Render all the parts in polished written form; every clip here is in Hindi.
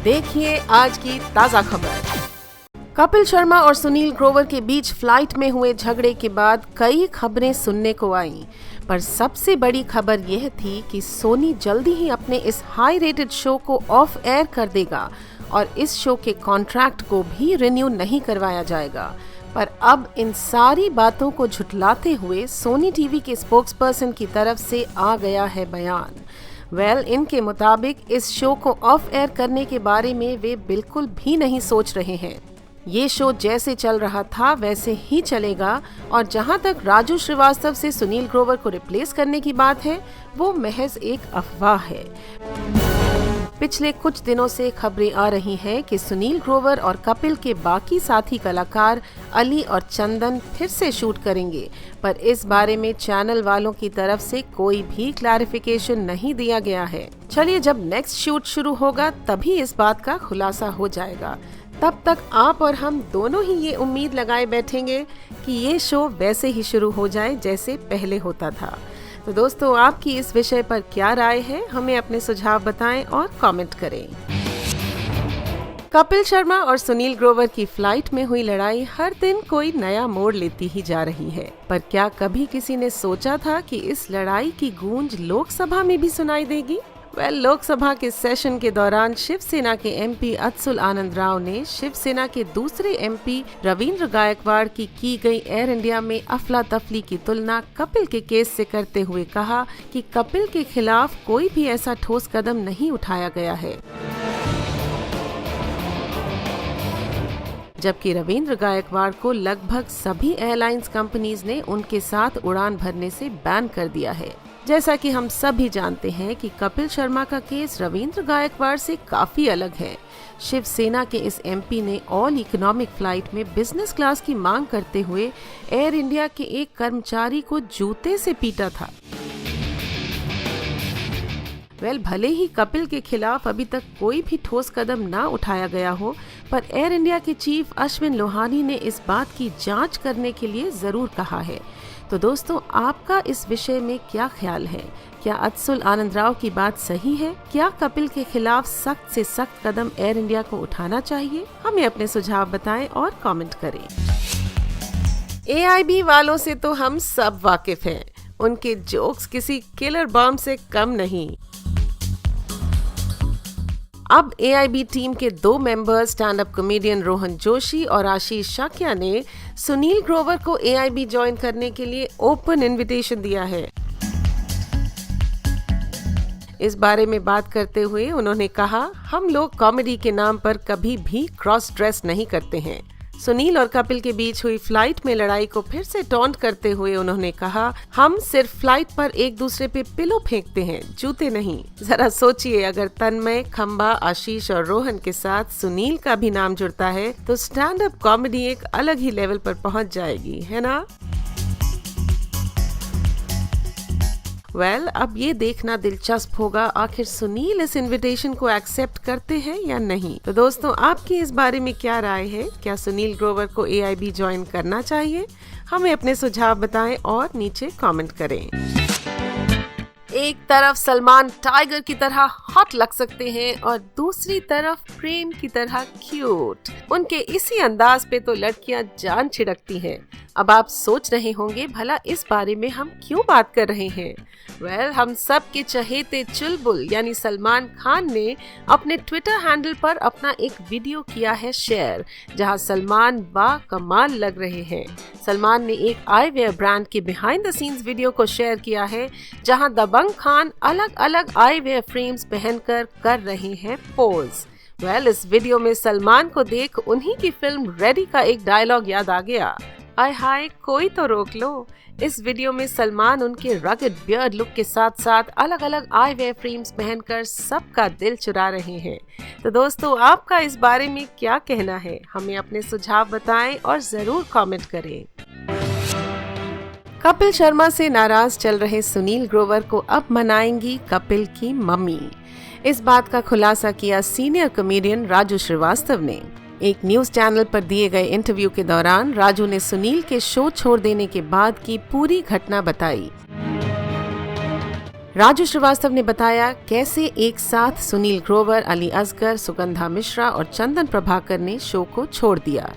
देखिए आज की ताजा खबर। कपिल शर्मा और सुनील ग्रोवर के बीच फ्लाइट में हुए झगड़े के बाद कई खबरें सुनने को आईं, पर सबसे बड़ी खबर यह थी कि सोनी जल्दी ही अपने इस हाई रेटेड शो को ऑफ एयर कर देगा और इस शो के कॉन्ट्रैक्ट को भी रिन्यू नहीं करवाया जाएगा। पर अब इन सारी बातों को झुठलाते हुए सोनी टीवी के स्पोक्सपर्सन की तरफ से आ गया है बयान। इनके मुताबिक इस शो को ऑफ एयर करने के बारे में वे बिल्कुल भी नहीं सोच रहे हैं। ये शो जैसे चल रहा था वैसे ही चलेगा और जहां तक राजू श्रीवास्तव से सुनील ग्रोवर को रिप्लेस करने की बात है, वो महज एक अफवाह है। पिछले कुछ दिनों से खबरें आ रही हैं कि सुनील ग्रोवर और कपिल के बाकी साथी कलाकार अली और चंदन फिर से शूट करेंगे, पर इस बारे में चैनल वालों की तरफ से कोई भी क्लैरिफिकेशन नहीं दिया गया है। चलिए, जब नेक्स्ट शूट शुरू होगा तभी इस बात का खुलासा हो जाएगा। तब तक आप और हम दोनों ही ये उम्मीद लगाए बैठेंगे कि ये शो वैसे ही शुरू हो जाए जैसे पहले होता था। तो दोस्तों, आपकी इस विषय पर क्या राय है, हमें अपने सुझाव बताएं और कमेंट करें। कपिल शर्मा और सुनील ग्रोवर की फ्लाइट में हुई लड़ाई हर दिन कोई नया मोड़ लेती ही जा रही है, पर क्या कभी किसी ने सोचा था कि इस लड़ाई की गूंज लोकसभा में भी सुनाई देगी? लोकसभा के सेशन के दौरान शिवसेना के एमपी अतसुल आनंद राव ने शिवसेना के दूसरे एमपी रविंद्र गायकवाड़ की गई एयर इंडिया में अफला तफली की तुलना कपिल के केस से करते हुए कहा कि कपिल के खिलाफ कोई भी ऐसा ठोस कदम नहीं उठाया गया है, जबकि रविंद्र गायकवाड़ को लगभग सभी एयरलाइंस कंपनीज ने उनके साथ उड़ान भरने से बैन कर दिया है। जैसा कि हम सभी जानते हैं कि कपिल शर्मा का केस रविंद्र गायकवाड़ से काफी अलग है। शिवसेना के इस एमपी ने ऑल इकोनॉमिक फ्लाइट में बिजनेस क्लास की मांग करते हुए एयर इंडिया के एक कर्मचारी को जूते से पीटा था। भले ही कपिल के खिलाफ अभी तक कोई भी ठोस कदम ना उठाया गया हो, पर एयर इंडिया के चीफ अश्विन लोहानी ने इस बात की जांच करने के लिए जरूर कहा है। तो दोस्तों, आपका इस विषय में क्या ख्याल है? क्या अतसुल आनंद राव की बात सही है? क्या कपिल के खिलाफ सख्त से सख्त कदम एयर इंडिया को उठाना चाहिए? हमें अपने सुझाव बताएं और कमेंट करें। AIB वालों से तो हम सब वाकिफ हैं, उनके जोक्स किसी किलर बम से कम नहीं। अब AIB टीम के 2 members stand up comedian Rohan Joshi और आशीष शाक्या ने सुनील ग्रोवर को AIB ज्वाइन करने के लिए ओपन इनविटेशन दिया है। इस बारे में बात करते हुए उन्होंने कहा, हम लोग कॉमेडी के नाम पर कभी भी क्रॉस ड्रेस नहीं करते हैं। सुनील और कपिल के बीच हुई फ्लाइट में लड़ाई को फिर से टॉन्ट करते हुए उन्होंने कहा, हम सिर्फ फ्लाइट पर एक दूसरे पे पिलो फेंकते हैं, जूते नहीं। जरा सोचिए, अगर तन्मय, खंबा, आशीष और रोहन के साथ सुनील का भी नाम जुड़ता है तो स्टैंड अप कॉमेडी एक अलग ही लेवल पर पहुंच जाएगी, है ना? अब ये देखना दिलचस्प होगा आखिर सुनील इस इनविटेशन को एक्सेप्ट करते हैं या नहीं। तो दोस्तों, आपकी इस बारे में क्या राय है? क्या सुनील ग्रोवर को AIB ज्वाइन करना चाहिए? हमें अपने सुझाव बताएं और नीचे कमेंट करें। एक तरफ सलमान टाइगर की तरह हॉट लग सकते हैं और दूसरी तरफ प्रेम की तरह क्यूट। उनके इसी अंदाज पे तो लड़कियां जान छिड़कती हैं। अब आप सोच रहे होंगे, भला इस बारे में हम क्यों बात कर रहे हैं? हम सब के चहेते चुलबुल यानी सलमान खान ने अपने ट्विटर हैंडल पर अपना एक वीडियो किया है शेयर, जहां सलमान बा कमाल लग रहे हैं। सलमान ने एक आईवेयर ब्रांड के बिहाइंड द सीन्स वीडियो को शेयर किया है, जहां दबंग खान अलग अलग आईवेयर फ्रेम्स पहनकर कर रहे हैं पोज। इस वीडियो में सलमान को देख उन्हीं की फिल्म रेडी का एक डायलॉग याद आ गया, आय हाय कोई तो रोक लो। इस वीडियो में सलमान उनके रगड बियर्ड लुक के साथ साथ अलग अलग आईवेयर फ्रेम्स पहनकर सबका दिल चुरा रहे हैं। तो दोस्तों, आपका इस बारे में क्या कहना है? हमें अपने सुझाव बताएं और जरूर कमेंट करें। कपिल शर्मा से नाराज चल रहे सुनील ग्रोवर को अब मनाएंगी कपिल की मम्मी। इस बात का खुलासा किया सीनियर कॉमेडियन राजू श्रीवास्तव ने। एक न्यूज चैनल पर दिए गए इंटरव्यू के दौरान राजू ने सुनील के शो छोड़ देने के बाद की पूरी घटना बताई। राजू श्रीवास्तव ने बताया कैसे एक साथ सुनील ग्रोवर, अली असगर, सुगंधा मिश्रा और चंदन प्रभाकर ने शो को छोड़ दिया।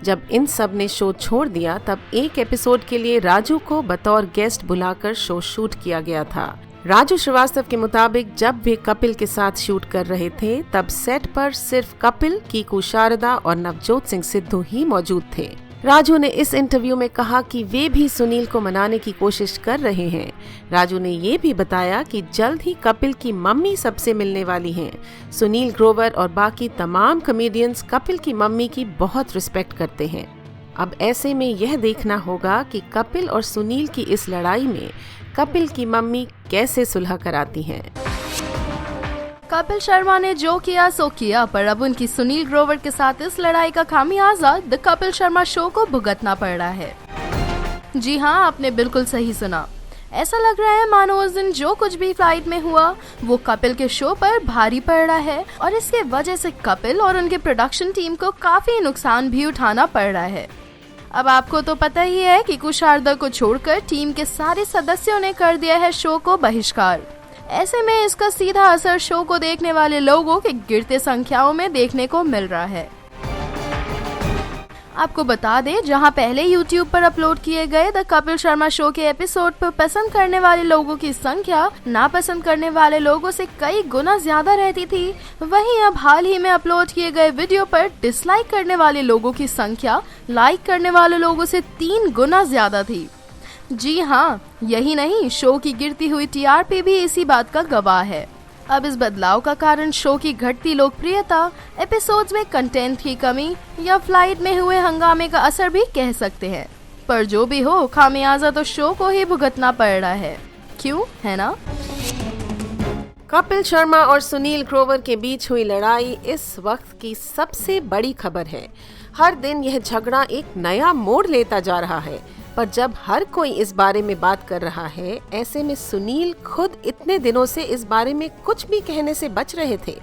जब इन सब ने शो छोड़ दिया तब एक एपिसोड के लिए राजू को बतौर गेस्ट बुलाकर शो शूट किया गया था। राजू श्रीवास्तव के मुताबिक जब वे कपिल के साथ शूट कर रहे थे तब सेट पर सिर्फ कपिल, कीकू शारदा और नवजोत सिंह सिद्धू ही मौजूद थे। राजू ने इस इंटरव्यू में कहा कि वे भी सुनील को मनाने की कोशिश कर रहे हैं। राजू ने ये भी बताया कि जल्द ही कपिल की मम्मी सबसे मिलने वाली हैं। सुनील ग्रोवर और बाकी तमाम कॉमेडियंस कपिल की मम्मी की बहुत रिस्पेक्ट करते हैं। अब ऐसे में यह देखना होगा कि कपिल और सुनील की इस लड़ाई में कपिल की मम्मी कैसे सुलह कराती हैं। कपिल शर्मा ने जो किया सो किया, पर अब उनकी सुनील ग्रोवर के साथ इस लड़ाई का खामियाजा द कपिल शर्मा शो को भुगतना पड़ रहा है। जी हाँ, आपने बिल्कुल सही सुना। ऐसा लग रहा है मानो उस दिन जो कुछ भी फ्लाइट में हुआ वो कपिल के शो पर भारी पड़ रहा है और इसके वजह से कपिल और उनके प्रोडक्शन टीम को काफी नुकसान भी उठाना पड़ रहा है। अब आपको तो पता ही है कि कीकू शारदा को छोड़कर टीम के सारे सदस्यों ने कर दिया है शो को बहिष्कार। ऐसे में इसका सीधा असर शो को देखने वाले लोगों के गिरते संख्याओं में देखने को मिल रहा है। आपको बता दें, जहां पहले YouTube पर अपलोड किए गए द कपिल शर्मा शो के एपिसोड पर पसंद करने वाले लोगों की संख्या नापसंद करने वाले लोगों से कई गुना ज्यादा रहती थी, वहीं अब हाल ही में अपलोड किए गए वीडियो पर डिसलाइक करने वाले लोगों की संख्या लाइक करने वाले लोगों से 3 गुना ज्यादा थी। जी हाँ, यही नहीं, शो की गिरती हुई TRP भी इसी बात का गवाह है। अब इस बदलाव का कारण शो की घटती लोकप्रियता, एपिसोड्स में कंटेंट की कमी या फ्लाइट में हुए हंगामे का असर भी कह सकते हैं। पर जो भी हो, खामियाजा तो शो को ही भुगतना पड़ रहा है। क्यों, है ना? कपिल शर्मा और सुनील ग्रोवर के बीच हुई लड़ाई इस वक्त की सबसे बड़ी खबर है। हर दिन यह झगड़ा एक नया मोड़ लेता जा रहा है, पर जब हर कोई इस बारे में बात कर रहा है, ऐसे में सुनील खुद इतने दिनों से इस बारे में कुछ भी कहने से बच रहे थे।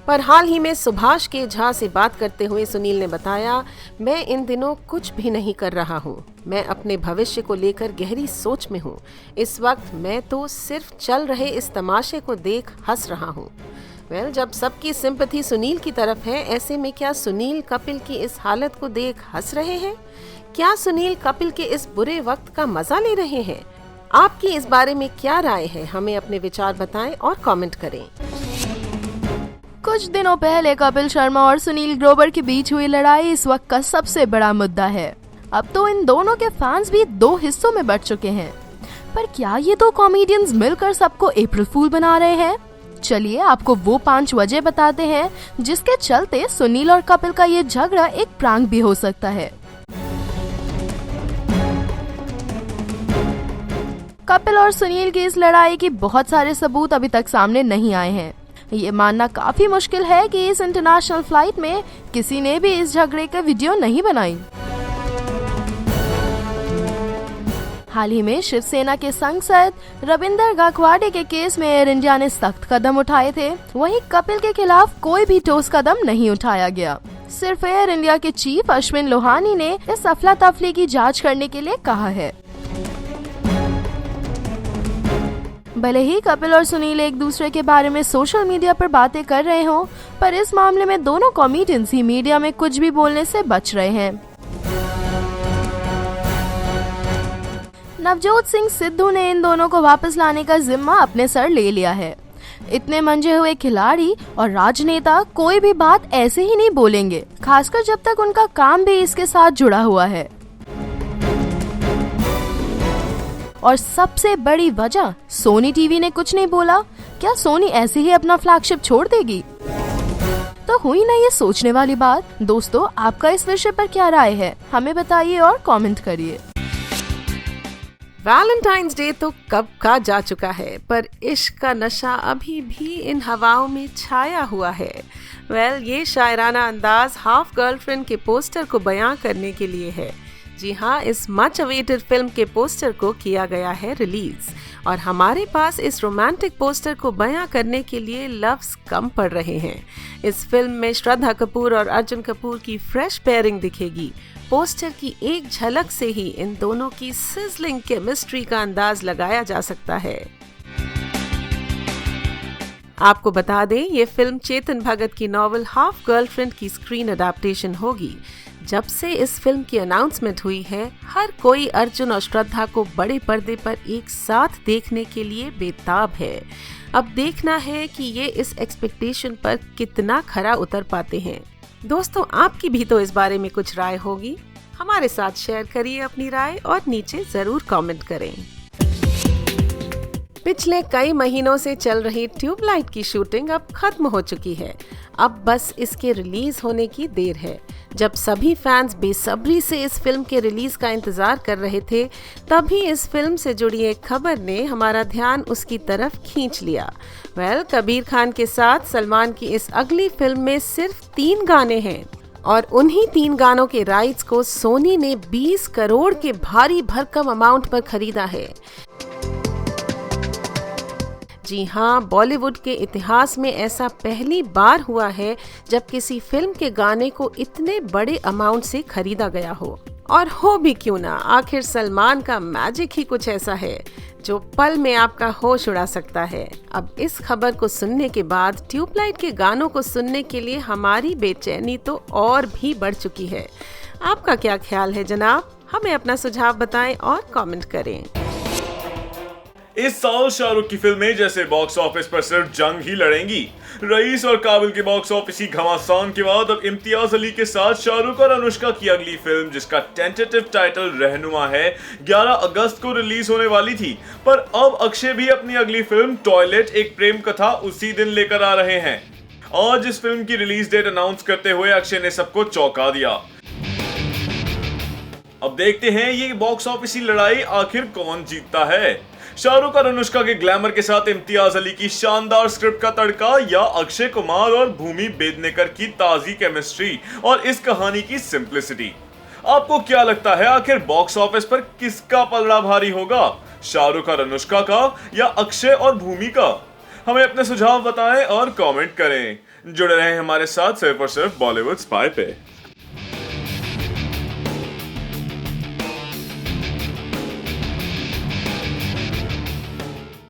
पर हाल ही में सुभाष के झा से बात करते हुए सुनील ने बताया, मैं इन दिनों कुछ भी नहीं कर रहा हूँ। मैं अपने भविष्य को लेकर गहरी सोच में हूँ। इस वक्त मैं तो सिर्फ चल रहे इस तमाशे को देख हंस रहा हूँ। जब सबकी सिंपैथी सुनील की तरफ है, ऐसे में क्या सुनील कपिल की इस हालत को देख हंस रहे हैं? क्या सुनील कपिल के इस बुरे वक्त का मजा ले रहे हैं? आपकी इस बारे में क्या राय है? हमें अपने विचार बताएं और कमेंट करें। कुछ दिनों पहले कपिल शर्मा और सुनील ग्रोवर के बीच हुई लड़ाई इस वक्त का सबसे बड़ा मुद्दा है। अब तो इन दोनों के फैंस भी 2 हिस्सों में बंट चुके हैं। पर क्या ये 2 कॉमेडियंस मिलकर सबको अप्रैल फूल बना रहे हैं? चलिए आपको वो 5 वजह बताते हैं जिसके चलते सुनील और कपिल का ये झगड़ा एक प्रैंक भी हो सकता है। कपिल और सुनील की इस लड़ाई की बहुत सारे सबूत अभी तक सामने नहीं आए हैं। ये मानना काफी मुश्किल है कि इस इंटरनेशनल फ्लाइट में किसी ने भी इस झगड़े का वीडियो नहीं बनाई। हाल ही में शिवसेना के सांसद रविंदर गायकवाड़ के केस में एयर इंडिया ने सख्त कदम उठाए थे, वहीं कपिल के खिलाफ कोई भी ठोस कदम नहीं उठाया गया। सिर्फ एयर इंडिया के चीफ अश्विन लोहानी ने इस अफरा तफरी की जांच करने के लिए कहा है। भले ही कपिल और सुनील एक दूसरे के बारे में सोशल मीडिया पर बातें कर रहे हों, पर इस मामले में दोनों कॉमेडियंस ही मीडिया में कुछ भी बोलने से बच रहे हैं। नवजोत सिंह सिद्धू ने इन दोनों को वापस लाने का जिम्मा अपने सर ले लिया है। इतने मंजे हुए खिलाड़ी और राजनेता कोई भी बात ऐसे ही नहीं बोलेंगे, खासकर जब तक उनका काम भी इसके साथ जुड़ा हुआ है। और सबसे बड़ी वजह, सोनी टीवी ने कुछ नहीं बोला। क्या सोनी ऐसे ही अपना फ्लैगशिप छोड़ देगी? तो हुई ना ये सोचने वाली बात। दोस्तों, आपका इस विषय पर क्या राय है? हमें बताइए और कमेंट करिए। वैलेंटाइंस डे तो कब का जा चुका है, पर इश्क का नशा अभी भी इन हवाओं में छाया हुआ है। ये शायराना अंदाज हाफ गर्लफ्रेंड के पोस्टर को बयां करने के लिए है। जी हाँ, इस मच अवेटेड फिल्म के पोस्टर को किया गया है रिलीज और हमारे पास इस रोमांटिक पोस्टर को बयां करने के लिए लफ्ज कम पड़ रहे हैं। इस फिल्म में श्रद्धा कपूर और अर्जुन कपूर की फ्रेश पेयरिंग दिखेगी। पोस्टर की एक झलक से ही इन दोनों की सिजलिंग केमिस्ट्री का अंदाज लगाया जा सकता है। आपको बता दें, ये फिल्म चेतन भगत की नॉवल हाफ गर्लफ्रेंड की स्क्रीन अडेप्टेशन होगी। जब से इस फिल्म की अनाउंसमेंट हुई है, हर कोई अर्जुन और श्रद्धा को बड़े पर्दे पर एक साथ देखने के लिए बेताब है। अब देखना है कि ये इस एक्सपेक्टेशन पर कितना खरा उतर पाते हैं। दोस्तों, आपकी भी तो इस बारे में कुछ राय होगी। हमारे साथ शेयर करिए अपनी राय और नीचे जरूर कमेंट करें। पिछले कई महीनों से चल रही ट्यूबलाइट की शूटिंग अब खत्म हो चुकी है। अब बस इसके रिलीज होने की देर है। जब सभी फैंस बेसब्री से इस फिल्म के रिलीज का इंतजार कर रहे थे, तभी इस फिल्म से जुड़ी एक खबर ने हमारा ध्यान उसकी तरफ खींच लिया। कबीर खान के साथ सलमान की इस अगली फिल्म में सिर्फ 3 गाने हैं और उन्हीं 3 गानों के राइट्स को सोनी ने 20 करोड़ के भारी भरकम अमाउंट पर खरीदा है। जी हाँ, बॉलीवुड के इतिहास में ऐसा पहली बार हुआ है जब किसी फिल्म के गाने को इतने बड़े अमाउंट से खरीदा गया हो। और हो भी क्यों ना, आखिर सलमान का मैजिक ही कुछ ऐसा है जो पल में आपका होश उड़ा सकता है। अब इस खबर को सुनने के बाद ट्यूबलाइट के गानों को सुनने के लिए हमारी बेचैनी तो और भी बढ़ चुकी है। आपका क्या ख्याल है जनाब? हमें अपना सुझाव बताएं और कमेंट करें। इस साल शाहरुख की फिल्में जैसे बॉक्स ऑफिस पर सिर्फ जंग ही लड़ेंगी। रईस और काबिल के बॉक्स ऑफिस की घमासान के बाद अब इम्तियाज अली के साथ शाहरुख और अनुष्का की अगली फिल्म, जिसका टेंटेटिव टाइटल रहनुमा है, 11 अगस्त को रिलीज होने वाली थी। पर अब अक्षय भी अपनी अगली फिल्म टॉयलेट एक प्रेम कथा उसी दिन लेकर आ रहे हैं। आज इस फिल्म की रिलीज डेट अनाउंस करते हुए अक्षय ने सबको चौंका दिया। अब देखते हैं ये बॉक्स ऑफिस की लड़ाई आखिर कौन जीतता है, शाहरुख और अनुष्का के ग्लैमर के साथ इम्तियाज अली की शानदार स्क्रिप्ट का तड़का या अक्षय कुमार और भूमि बेदनेकर की ताजी केमिस्ट्री और इस कहानी की सिंप्लिसिटी। आपको क्या लगता है, आखिर बॉक्स ऑफिस पर किसका पलड़ा भारी होगा, शाहरुख और अनुष्का का या अक्षय और भूमि का? हमें अपने सुझाव बताएं और कमेंट करें। जुड़े रहें हमारे साथ सिर्फ और सिर्फ बॉलीवुड स्पाई पे।